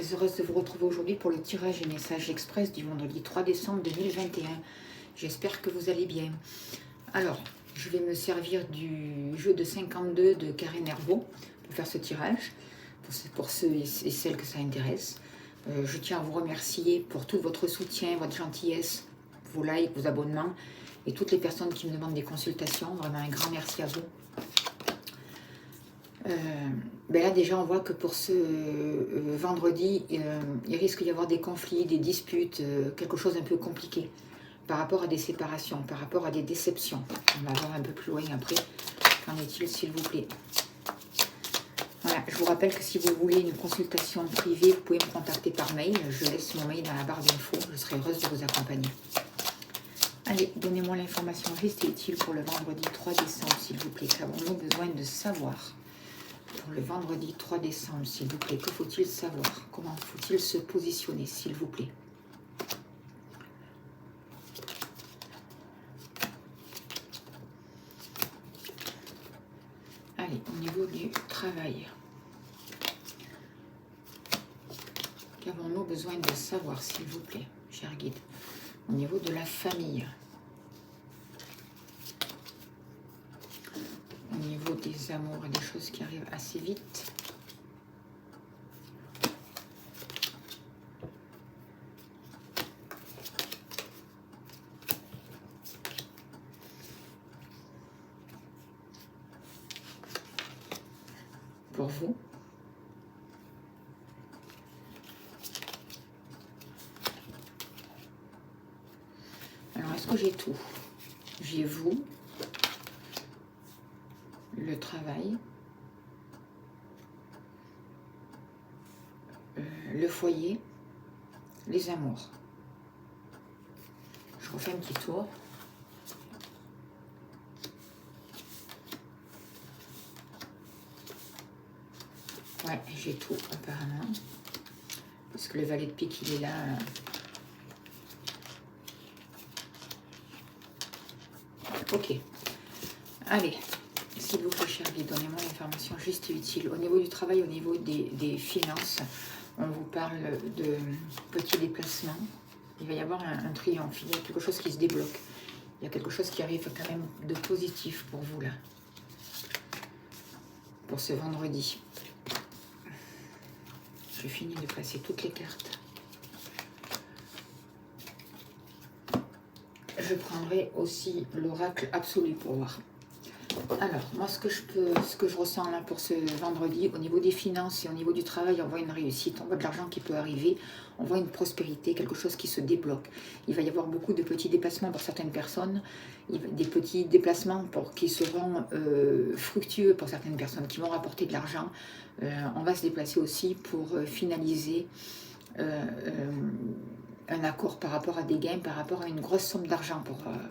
très heureuse de vous retrouver aujourd'hui pour le tirage et message express du vendredi 3 décembre 2021. J'espère que vous allez bien. Alors, je vais me servir du jeu de 52 de Karen Hervaux pour faire ce tirage, pour ceux et celles que ça intéresse. Je tiens à vous remercier pour tout votre soutien, votre gentillesse, vos likes, vos abonnements et toutes les personnes qui me demandent des consultations. Vraiment un grand merci à vous. Ben là déjà on voit que pour ce vendredi, il risque d'y avoir des conflits, des disputes, quelque chose un peu compliqué par rapport à des séparations, par rapport à des déceptions. On va voir un peu plus loin après. Qu'en est-il s'il vous plaît? Voilà, je vous rappelle que si vous voulez une consultation privée, vous pouvez me contacter par mail. Je laisse mon mail dans la barre d'infos. Je serai heureuse de vous accompagner. Allez, donnez-moi l'information juste et utile pour le vendredi 3 décembre, s'il vous plaît. Qu'avons-nous besoin de savoir? Pour le vendredi 3 décembre, s'il vous plaît, que faut-il savoir? Comment faut-il se positionner, s'il vous plaît? Allez, au niveau du travail, qu'avons-nous besoin de savoir, s'il vous plaît, cher guide? Au niveau de la famille, au niveau des amours et des choses qui arrivent assez vite, pour vous. Alors, est-ce que j'ai tout? J'ai vous, le travail, le foyer, les amours. Je refais un petit tour. Ouais, j'ai tout apparemment. Parce que le valet de pique, il est là. Ok. Allez, s'il vous plaît, cher guide, donnez-moi l'information juste et utile. Au niveau du travail, au niveau des finances, on vous parle de petits déplacements. Il va y avoir un triomphe. Il y a quelque chose qui se débloque. Il y a quelque chose qui arrive quand même de positif pour vous, là. Pour ce vendredi. Je finis de placer toutes les cartes. Je prendrai aussi l'oracle absolu pour voir. Alors, moi, ce que je ressens là pour ce vendredi, au niveau des finances et au niveau du travail, on voit une réussite, on voit de l'argent qui peut arriver, on voit une prospérité, quelque chose qui se débloque. Il va y avoir beaucoup de petits déplacements pour certaines personnes, des petits déplacements qui seront fructueux pour certaines personnes, qui vont rapporter de l'argent. On va se déplacer aussi pour finaliser un accord par rapport à des gains, par rapport à une grosse somme d'argent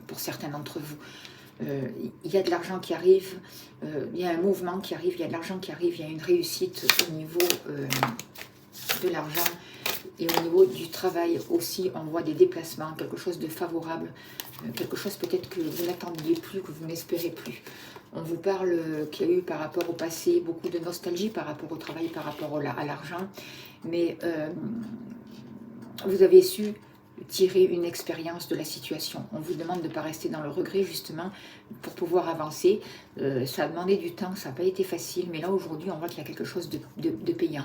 pour certains d'entre vous. Il y a de l'argent qui arrive, il y a un mouvement qui arrive, il y a de l'argent qui arrive, il y a une réussite au niveau de l'argent et au niveau du travail aussi, on voit des déplacements, quelque chose de favorable, quelque chose peut-être que vous n'attendiez plus, que vous n'espérez plus. On vous parle qu'il y a eu par rapport au passé beaucoup de nostalgie par rapport au travail, par rapport à l'argent, mais vous avez su tirer une expérience de la situation. On vous demande de ne pas rester dans le regret justement pour pouvoir avancer. Ça a demandé du temps, ça n'a pas été facile, mais là aujourd'hui on voit qu'il y a quelque chose de payant.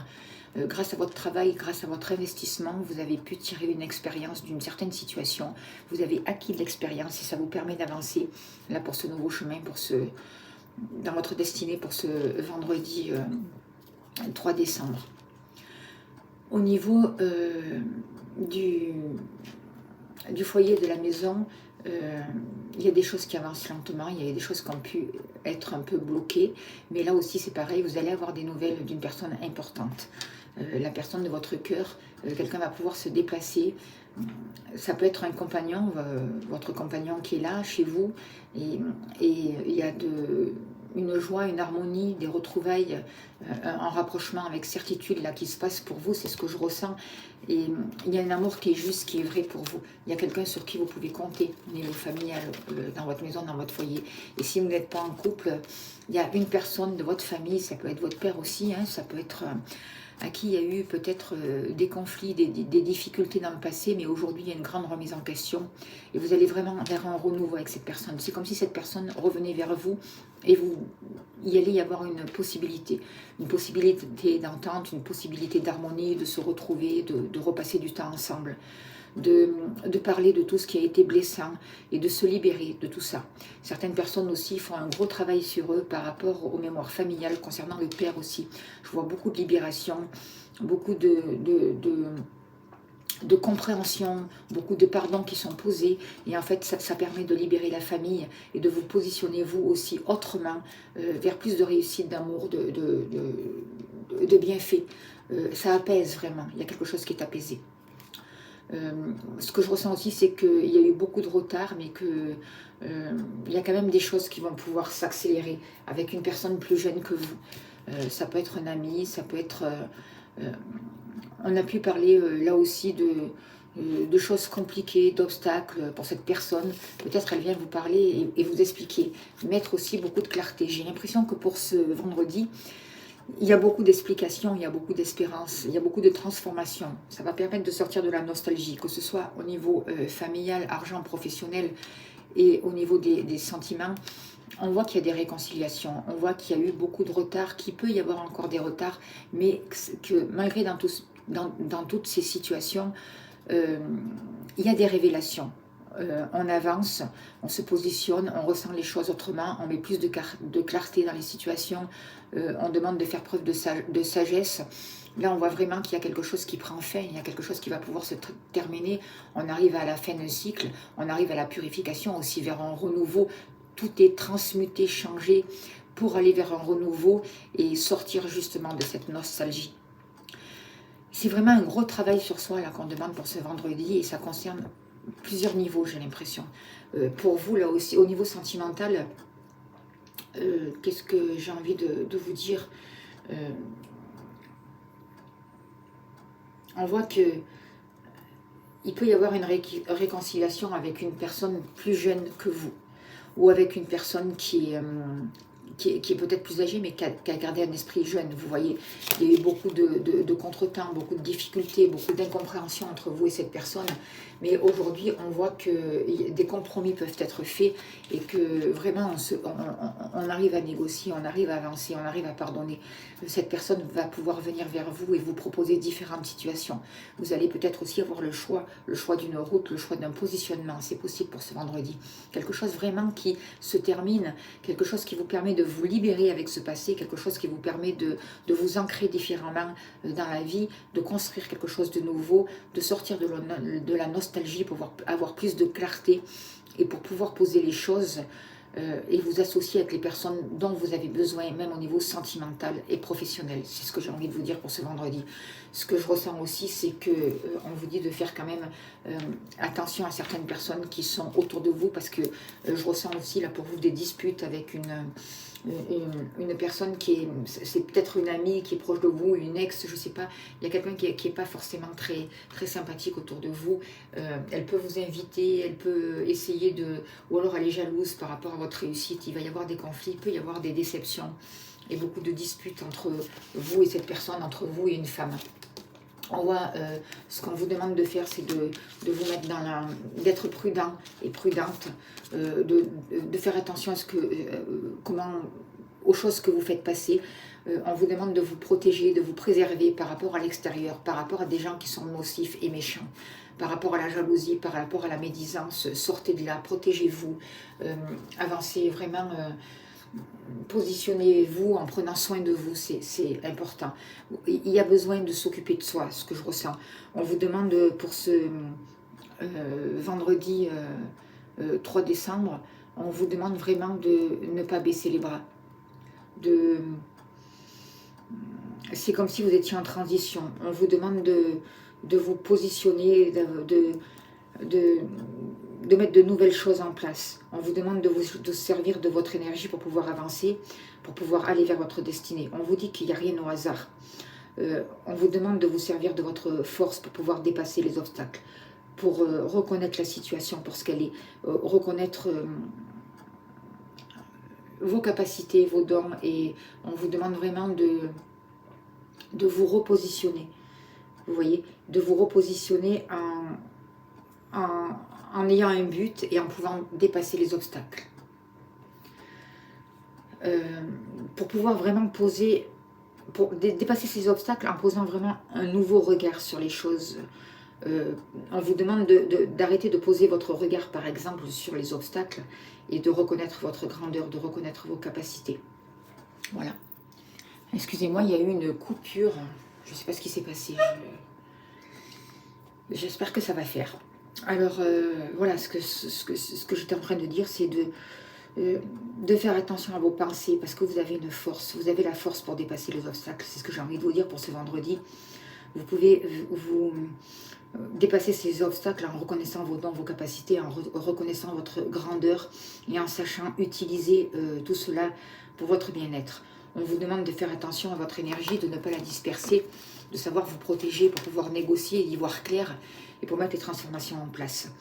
Grâce à votre travail, grâce à votre investissement, vous avez pu tirer une expérience d'une certaine situation. Vous avez acquis de l'expérience et ça vous permet d'avancer là pour ce nouveau chemin, dans votre destinée pour ce vendredi 3 décembre. Au niveau du foyer de la maison, il y a des choses qui avancent lentement, il y a des choses qui ont pu être un peu bloquées, mais là aussi c'est pareil, vous allez avoir des nouvelles d'une personne importante. La personne de votre cœur, quelqu'un va pouvoir se déplacer. Ça peut être un compagnon, votre compagnon qui est là, chez vous, et il y a une joie, une harmonie, des retrouvailles, un rapprochement avec certitude là qui se passe pour vous, c'est ce que je ressens. Et il y a un amour qui est juste, qui est vrai pour vous. Il y a quelqu'un sur qui vous pouvez compter au niveau familial, dans votre maison, dans votre foyer. Et si vous n'êtes pas en couple, il y a une personne de votre famille, ça peut être votre père aussi, hein, ça peut être à qui il y a eu peut-être des conflits, des difficultés dans le passé, mais aujourd'hui il y a une grande remise en question et vous allez vraiment vers un renouveau avec cette personne. C'est comme si cette personne revenait vers vous et vous, il allait y avoir une possibilité d'entente, une possibilité d'harmonie, de se retrouver, de repasser du temps ensemble. De parler de tout ce qui a été blessant et de se libérer de tout ça. Certaines personnes aussi font un gros travail sur eux par rapport aux mémoires familiales, concernant le père aussi. Je vois beaucoup de libération, beaucoup de compréhension, beaucoup de pardons qui sont posés, et en fait ça permet de libérer la famille et de vous positionner vous aussi autrement vers plus de réussite, d'amour, de bienfaits. Ça apaise vraiment, il y a quelque chose qui est apaisé. Ce que je ressens aussi, c'est qu'il y a eu beaucoup de retard, mais qu'il y a quand même des choses qui vont pouvoir s'accélérer avec une personne plus jeune que vous. Ça peut être un ami, ça peut être... on a pu parler là aussi de choses compliquées, d'obstacles pour cette personne. Peut-être elle vient vous parler et vous expliquer, mettre aussi beaucoup de clarté. J'ai l'impression que pour ce vendredi, il y a beaucoup d'explications, il y a beaucoup d'espérance, il y a beaucoup de transformations. Ça va permettre de sortir de la nostalgie, que ce soit au niveau familial, argent, professionnel et au niveau des sentiments. On voit qu'il y a des réconciliations, on voit qu'il y a eu beaucoup de retards, qu'il peut y avoir encore des retards, mais que malgré dans toutes ces situations, il y a des révélations. On avance, on se positionne, on ressent les choses autrement, on met plus de clarté dans les situations, on demande de faire preuve de sagesse. Là, on voit vraiment qu'il y a quelque chose qui prend fin, il y a quelque chose qui va pouvoir se terminer. On arrive à la fin d'un cycle, on arrive à la purification, aussi vers un renouveau. Tout est transmuté, changé pour aller vers un renouveau et sortir justement de cette nostalgie. C'est vraiment un gros travail sur soi là qu'on demande pour ce vendredi et ça concerne plusieurs niveaux, j'ai l'impression. Pour vous, là aussi, au niveau sentimental, qu'est-ce que j'ai envie de vous dire? On voit que il peut y avoir une réconciliation avec une personne plus jeune que vous, ou avec une personne qui est peut-être plus âgée, mais qui a gardé un esprit jeune. Vous voyez, il y a eu beaucoup de contretemps, beaucoup de difficultés, beaucoup d'incompréhension entre vous et cette personne. Mais aujourd'hui, on voit que des compromis peuvent être faits et que vraiment, on arrive à négocier, on arrive à avancer, on arrive à pardonner. Cette personne va pouvoir venir vers vous et vous proposer différentes situations. Vous allez peut-être aussi avoir le choix d'une route, le choix d'un positionnement. C'est possible pour ce vendredi. Quelque chose vraiment qui se termine, quelque chose qui vous permet de vous libérer avec ce passé, quelque chose qui vous permet de vous ancrer différemment dans la vie, de construire quelque chose de nouveau, de sortir de la nostalgie pour avoir plus de clarté et pour pouvoir poser les choses et vous associer avec les personnes dont vous avez besoin, même au niveau sentimental et professionnel. C'est ce que j'ai envie de vous dire pour ce vendredi. Ce que je ressens aussi, c'est que on vous dit de faire quand même attention à certaines personnes qui sont autour de vous, parce que je ressens aussi là pour vous des disputes avec une personne c'est peut-être une amie qui est proche de vous, une ex, je sais pas. Il y a quelqu'un qui est pas forcément très, très sympathique autour de vous. Elle peut vous inviter, elle peut essayer ou alors elle est jalouse par rapport à votre réussite. Il va y avoir des conflits, il peut y avoir des déceptions et beaucoup de disputes entre vous et cette personne, entre vous et une femme. On voit, ce qu'on vous demande de faire, c'est de vous mettre d'être prudent et prudente, de faire attention à aux choses que vous faites passer. On vous demande de vous protéger, de vous préserver par rapport à l'extérieur, par rapport à des gens qui sont nocifs et méchants, par rapport à la jalousie, par rapport à la médisance. Sortez de là, protégez-vous, avancez vraiment. Positionnez-vous en prenant soin de vous, c'est important. Il y a besoin de s'occuper de soi, ce que je ressens. On vous demande pour ce vendredi 3 décembre, on vous demande vraiment de ne pas baisser les bras. C'est comme si vous étiez en transition. On vous demande de vous positionner, de mettre de nouvelles choses en place. On vous demande de servir de votre énergie pour pouvoir avancer, pour pouvoir aller vers votre destinée. On vous dit qu'il n'y a rien au hasard. On vous demande de vous servir de votre force pour pouvoir dépasser les obstacles, pour reconnaître la situation pour ce qu'elle est, reconnaître vos capacités, vos dons, et on vous demande vraiment de vous repositionner. Vous voyez, de vous repositionner en ayant un but et en pouvant dépasser les obstacles. Pour pouvoir vraiment poser, pour dépasser ces obstacles en posant vraiment un nouveau regard sur les choses. On vous demande d'arrêter de poser votre regard, par exemple, sur les obstacles et de reconnaître votre grandeur, de reconnaître vos capacités. Voilà. Excusez-moi, il y a eu une coupure. Je ne sais pas ce qui s'est passé. J'espère que ça va faire. Alors, voilà, ce que j'étais en train de dire, c'est de faire attention à vos pensées, parce que vous avez une force. Vous avez la force pour dépasser les obstacles. C'est ce que j'ai envie de vous dire pour ce vendredi. Vous pouvez vous dépasser ces obstacles en reconnaissant vos dons, vos capacités, en reconnaissant votre grandeur et en sachant utiliser tout cela pour votre bien-être. On vous demande de faire attention à votre énergie, de ne pas la disperser, de savoir vous protéger pour pouvoir négocier, d'y voir clair et pour mettre les transformations en place.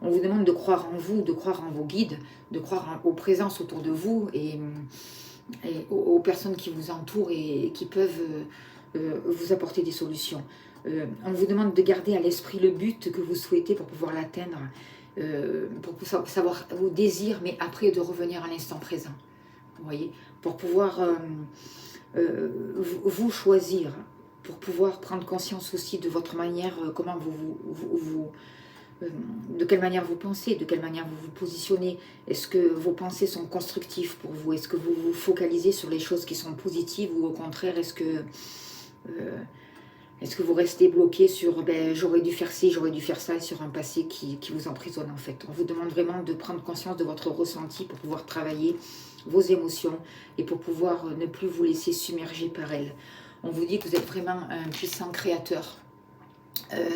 On vous demande de croire en vous, de croire en vos guides, de croire aux présences autour de vous et aux personnes qui vous entourent et qui peuvent vous apporter des solutions. On vous demande de garder à l'esprit le but que vous souhaitez pour pouvoir l'atteindre, pour savoir vos désirs, mais après de revenir à l'instant présent. Vous voyez, pour pouvoir vous choisir, pour pouvoir prendre conscience aussi de votre manière, comment de quelle manière vous pensez, de quelle manière vous vous positionnez. Est-ce que vos pensées sont constructives pour vous? Est-ce que vous vous focalisez sur les choses qui sont positives ou au contraire, est-ce que vous restez bloqué sur j'aurais dû faire ci, j'aurais dû faire ça, sur un passé qui vous emprisonne en fait? On vous demande vraiment de prendre conscience de votre ressenti pour pouvoir travailler vos émotions et pour pouvoir ne plus vous laisser submerger par elles. On vous dit que vous êtes vraiment un puissant créateur.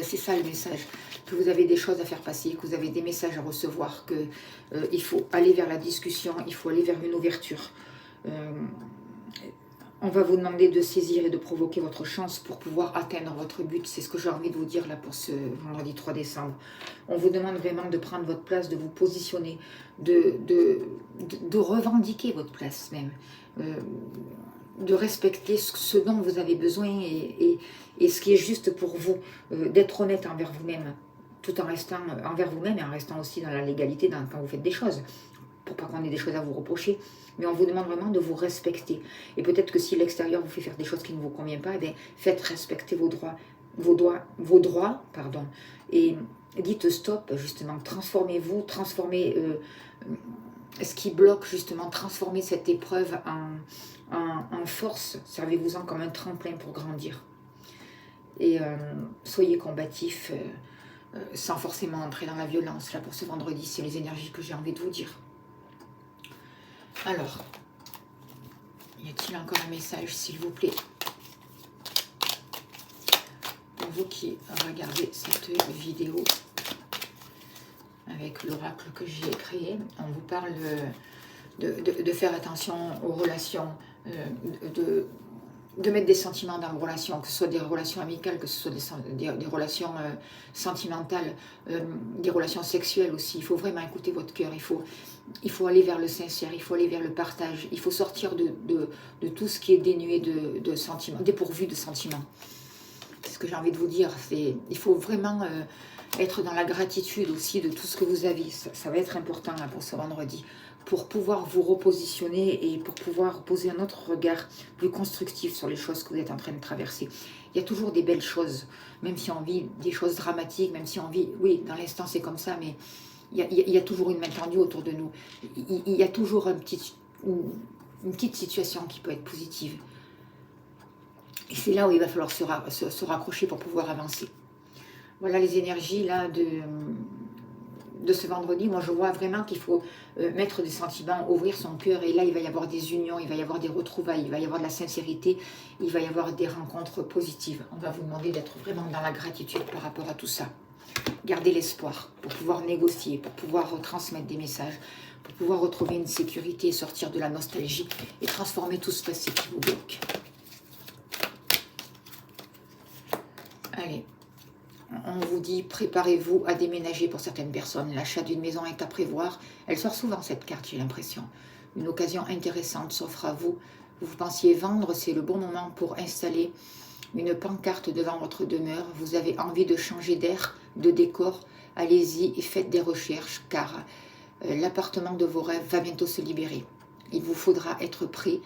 C'est ça le message, que vous avez des choses à faire passer, que vous avez des messages à recevoir, qu'il faut aller vers la discussion, il faut aller vers une ouverture. On va vous demander de saisir et de provoquer votre chance pour pouvoir atteindre votre but. C'est ce que j'ai envie de vous dire là pour ce vendredi 3 décembre. On vous demande vraiment de prendre votre place, de vous positionner, de revendiquer votre place même. De respecter ce dont vous avez besoin et ce qui est juste pour vous. D'être honnête envers vous-même, tout en restant envers vous-même et en restant aussi dans la légalité quand vous faites des choses. Pour pas qu'on ait des choses à vous reprocher, mais on vous demande vraiment de vous respecter. Et peut-être que si l'extérieur vous fait faire des choses qui ne vous conviennent pas, faites respecter vos droits, et dites stop, justement, transformez-vous, transformez ce qui bloque, justement, transformez cette épreuve en force, servez-vous-en comme un tremplin pour grandir. Et soyez combatifs, sans forcément entrer dans la violence. Là, pour ce vendredi, c'est les énergies que j'ai envie de vous dire. Alors, y a-t-il encore un message, s'il vous plaît? Pour vous qui regardez cette vidéo avec l'oracle que j'ai créé, on vous parle de faire attention aux relations, de mettre des sentiments dans vos relations, que ce soit des relations amicales, que ce soit des relations sentimentales, des relations sexuelles aussi. Il faut vraiment écouter votre cœur, il faut aller vers le sincère, il faut aller vers le partage, il faut sortir de tout ce qui est dénué de sentiments, dépourvu de sentiments. C'est ce que j'ai envie de vous dire, il faut vraiment être dans la gratitude aussi de tout ce que vous avez. Ça va être important là, pour ce vendredi, pour pouvoir vous repositionner et pour pouvoir poser un autre regard plus constructif sur les choses que vous êtes en train de traverser. Il y a toujours des belles choses, même si on vit des choses dramatiques, même si on vit, oui, dans l'instant c'est comme ça, mais il y a toujours une main tendue autour de nous. Il y a toujours une petite situation qui peut être positive. Et c'est là où il va falloir se raccrocher pour pouvoir avancer. Voilà les énergies là de ce vendredi. Moi je vois vraiment qu'il faut mettre des sentiments, ouvrir son cœur, et là il va y avoir des unions, il va y avoir des retrouvailles, il va y avoir de la sincérité, il va y avoir des rencontres positives. On va vous demander d'être vraiment dans la gratitude par rapport à tout ça. Gardez l'espoir pour pouvoir négocier, pour pouvoir retransmettre des messages, pour pouvoir retrouver une sécurité, sortir de la nostalgie et transformer tout ce passé qui vous bloque. Allez. On vous dit, préparez-vous à déménager pour certaines personnes. L'achat d'une maison est à prévoir. Elle sort souvent cette carte, j'ai l'impression. Une occasion intéressante s'offre à vous. Vous pensiez vendre, c'est le bon moment pour installer une pancarte devant votre demeure, vous avez envie de changer d'air, de décor, allez-y et faites des recherches car l'appartement de vos rêves va bientôt se libérer. Il vous faudra être prêt,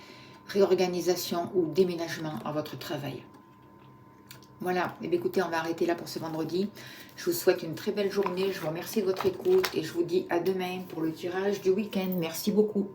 réorganisation ou déménagement à votre travail. Voilà, et écoutez, on va arrêter là pour ce vendredi. Je vous souhaite une très belle journée, je vous remercie de votre écoute et je vous dis à demain pour le tirage du week-end. Merci beaucoup.